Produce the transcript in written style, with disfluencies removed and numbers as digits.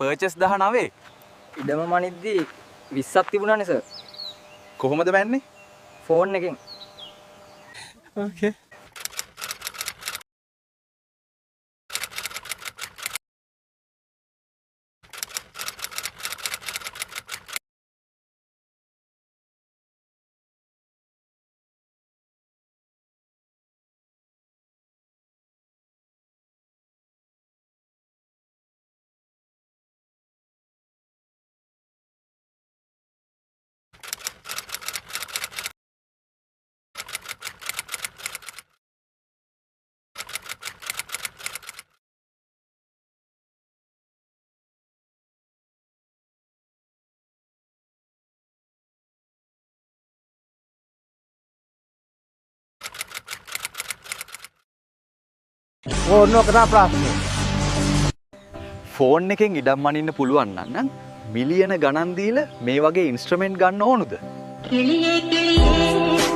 Perches 19. ඉඩම මනිද්දි 20ක් තිබුණානේ sir. කොහොමද මැන්නේ? ෆෝන් එකෙන්. ඕකේ. ඕනෝ කරා ප්‍රශ්නේ. ෆෝන් එකෙන් ඉඩම් මනින්න පුළුවන් නම් මිලියන ගණන් දීලා මේ වගේ ඉන්ස්ට්‍රුමන්ට් ගන්න ඕනද? කිලියේ කිලියේ